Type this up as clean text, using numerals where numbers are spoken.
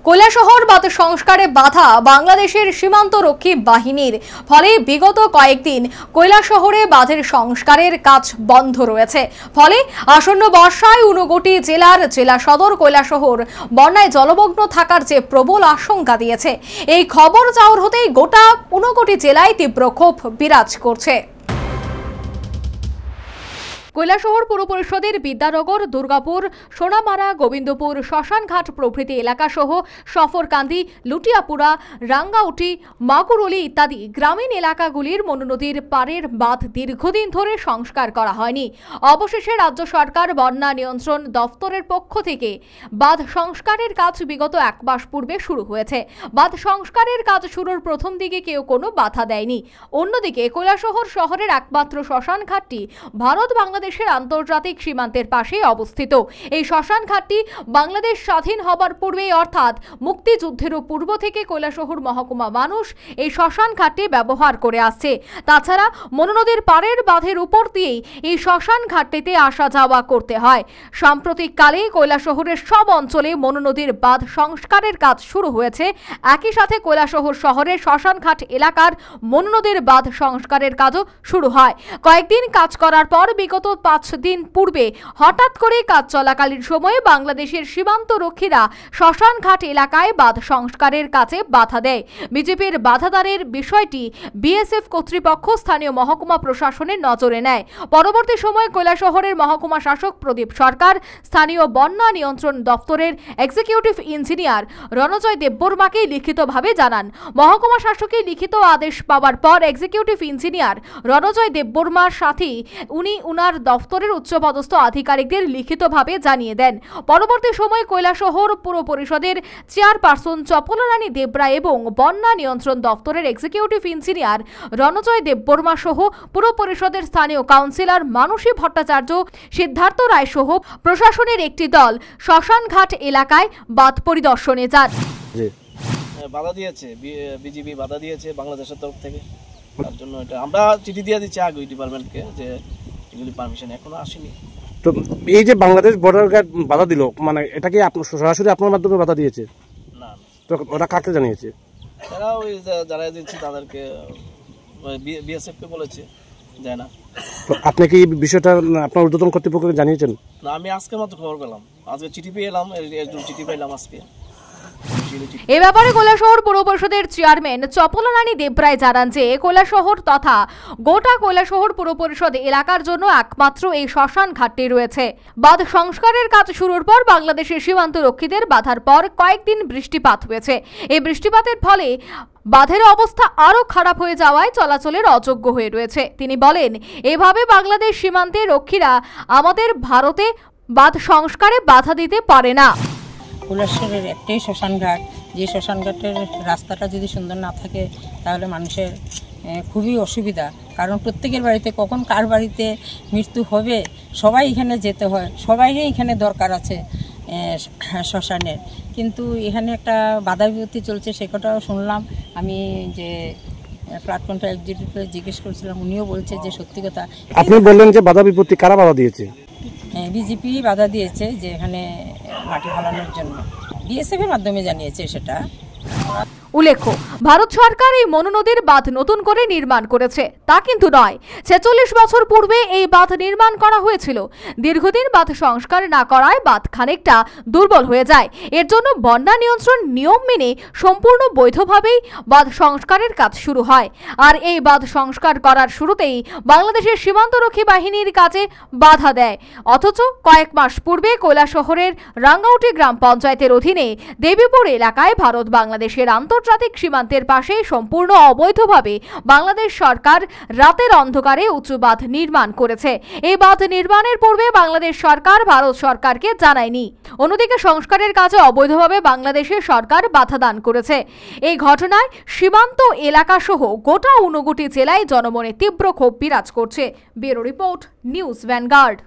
কৈলাসহর বাঁধ সংস্কারে বাধা বাংলাদেশের সীমান্তরক্ষী বাহিনীর ফলে বিগত কয়েকদিন কৈলাসহরে বাঁধের সংস্কারের কাজ বন্ধ রয়েছে। ফলে আসন্ন বর্ষায় ঊনকোটি জেলার জেলা সদর কৈলাসহর বন্যায় জলমগ্ন থাকার যে প্রবল আশঙ্কা দিয়েছে। এই খবর চাউর হতেই গোটা ঊনকোটি জেলায় তীব্র ক্ষোভ বিরাজ করছে। কৈলাসহর পুর পরিষদের বিদ্যানগর, দুর্গাপুর, সোনামারা, গোবিন্দপুর, শ্মশানঘাট প্রভৃতি এলাকাসহ সফরকান্দি, লুটিয়াপুরা, রাঙ্গাউটি, মাকুরলি ইত্যাদি গ্রামীণ এলাকাগুলির মনু নদীর পাড়ের বাঁধ দীর্ঘদিন ধরে সংস্কার করা হয়নি। অবশেষে রাজ্য সরকার বন্যা নিয়ন্ত্রণ দফতরের পক্ষ থেকে বাঁধ সংস্কারের কাজ বিগত এক মাস পূর্বে শুরু হয়েছে। বাঁধ সংস্কারের কাজ শুরুর প্রথম দিকে কেউ কোনো বাধা দেয়নি। অন্যদিকে কৈলাসহর শহরের একমাত্র শ্মশানঘাটটি ভারত বাংলাদেশের আন্তর্জাতিক সীমান্তের পাশে অবস্থিত। এই শ্মশানঘাটটি বাংলাদেশ স্বাধীন হবার পূর্বে অর্থাৎ মুক্তিযুদ্ধেরও পূর্ব থেকে কৈলাসহর মহকুমা মানুষ এই শ্মশানঘাটটি ব্যবহার করে আসছে। তাছাড়া মনু নদীর পাড়ের বাঁধের উপর দিয়েই এই শ্মশানঘাটটিতে আসা যাওয়া করতে হয়। সাম্প্রতিককালে কৈলাসহরের সব অঞ্চলে মনু নদীর বাঁধ সংস্কারের কাজ শুরু হয়েছে। একই সাথে কৈলাসহর শহরের শ্মশানঘাট এলাকার মনু নদীর বাঁধ সংস্কারের কাজও শুরু হয়। কয়েকদিন কাজ করার পর বিগত 5 দিন পূর্বে হঠাৎ করে কাজ চলাকালীন সময়ে বাংলাদেশের সীমান্তরক্ষীরা শ্মশানঘাট এলাকায় বাঁধ সংস্কারের কাজে বাধা দেয়। বিজেপির বাধাদানের বিষয়টি বিএসএফ কর্তৃপক্ষ স্থানীয় মহকুমা প্রশাসনের নজরে নেয়। পরবর্তী সময়ে কৈলাসহরের মহকুমা শাসক প্রদীপ সরকার স্থানীয় বন্যা নিয়ন্ত্রণ দপ্তরের এক্সিকিউটিভ ইঞ্জিনিয়ার রণজয় দেববর্মাকে লিখিতভাবে জানান। মহকুমা শাসকের লিখিত আদেশ পাওয়ার পর এক্সিকিউটিভ ইঞ্জিনিয়ার রণজয় দেববর্মার সাথে উনার দফতরের উচ্চপদস্থ আধিকারিকদের লিখিতভাবে জানিয়ে দেন। পরবর্তী সময়ে কৈলাসহর পুর পরিষদের চেয়ারপারসন চপলারানী দেবরা এবং বন্যা নিয়ন্ত্রণ দফতরের এক্সিকিউটিভ ইঞ্জিনিয়ার রণজয় দেববর্মা সহ পুর পরিষদের স্থানীয় কাউন্সিলর মানসী ভট্টাচার্য, সিদ্ধার্থ রায় সহ প্রশাসনের একটি দল শ্মশানঘাট এলাকায় বাঁধ পরিদর্শনে যান। বাধা দিয়েছে বিজেপি, বাধা দিয়েছে বাংলাদেশের তরফ থেকে। তার জন্য এটা আমরা চিঠি দিয়ে দিচ্ছি আগে ডিপার্টমেন্টকে যে এগুলি পারমিশন এখনো আসেনি। তো এই যে বাংলাদেশ বর্ডার গার্ড বাধা দিল, মানে এটা কি সরাসরি আপনার মাধ্যমে বাধা দিয়েছে? না, তো ওরা কাকে জানিয়েছে? তারা ওই যারা দিচ্ছে তাদেরকে বিএসএফকে বলেছে, যায় না। তো আপনি কি বিষয়টা আপনার ঊর্ধ্বতন কর্তৃপক্ষকে জানিয়েছেন? না, আমি আজকে মাত্র খবর পেলাম, আজকে চিঠি পেয়ে এলাম, একজন চিঠি পেলাম আজকে। এ ব্যাপারে কৈলাসহর পুর পরিষদের চেয়ারম্যান চপলারানী দেবরায় জানান যে কৈলাসহর তথা গোটা কৈলাসহর পুর পরিষদ এলাকার জন্য একমাত্র এই শ্মশান ঘাটটি রয়েছে। বাঁধ সংস্কারের কাজ শুরুর পর বাংলাদেশের সীমান্তরক্ষীদের বাধার পর কয়েকদিন বৃষ্টিপাত হয়েছে। এই বৃষ্টিপাতের ফলে বাঁধের অবস্থা আরও খারাপ হয়ে যাওয়ায় চলাচলের অযোগ্য হয়ে রয়েছে। তিনি বলেন, এভাবে বাংলাদেশ সীমান্তে রক্ষীরা আমাদের ভারতে বাঁধ সংস্কারে বাধা দিতে পারে না। কৈলাসহরের একটাই শ্মশানঘাট, যে শ্মশানঘাটের রাস্তাটা যদি সুন্দর না থাকে তাহলে মানুষের খুবই অসুবিধা। কারণ প্রত্যেকের বাড়িতে কখন কার বাড়িতে মৃত্যু হবে, সবাই এখানে যেতে হয়, সবাইকে এখানে দরকার আছে শ্মশানের। কিন্তু এখানে একটা বাধা বিপত্তি চলছে, সে কথাও শুনলাম। আমি যে প্ল্যাটফর্মটা এক্সিকিউটিভকে জিজ্ঞেস করেছিলাম, উনিও বলছে যে সত্যি কথা। আপনি বললেন যে বাধা বিপত্তি কারা বাধা দিয়েছে? বিজেপি বাধা দিয়েছে যে এখানে মাটি ফেলানোর জন্য, বিএসএফ এর মাধ্যমে জানিয়েছে সেটা। উল্লেখ্য, ভারত সরকার এই মনু নদীর বাঁধ নতুন করে নির্মাণ করেছে তা কিন্তু নয়। 46 বছর পূর্বে এই বাঁধ নির্মাণ করা হয়েছিল। দীর্ঘদিন বাঁধ সংস্কার না করায় বাঁধ খানিকটা দুর্বল হয়ে যায়। এর জন্য বন্যা নিয়ন্ত্রণ নিয়ম মেনে সম্পূর্ণ বৈধভাবেই বাঁধ সংস্কারের কাজ শুরু হয়। আর এই বাঁধ সংস্কার করার শুরুতেই বাংলাদেশের সীমান্তরক্ষী বাহিনীর কাজে বাধা দেয়। অথচ কয়েক মাস পূর্বে কৈলাসহরের রাঙ্গাউটি গ্রাম পঞ্চায়েতের অধীনে দেবীপুর এলাকায় ভারত বাংলাদেশের আন্তর্জাতিক সীমান্তের পাশে সম্পূর্ণ অবৈধভাবে বাংলাদেশ সরকার রাতের অন্ধকারে উঁচু বাঁধ নির্মাণ করেছে। এই বাঁধ নির্মাণের পূর্বে বাংলাদেশ সরকার ভারত সরকারকে জানায়নি। অন্যদিকে সংস্কারের কাজে অবৈধভাবে বাংলাদেশের সরকার বাধা দান করেছে। এই ঘটনায় সীমান্ত এলাকা সহ গোটা ঊনকোটি জেলায় জনমনে তীব্র ক্ষোভ বিরাজ করছে। Bureau report, news vanguard.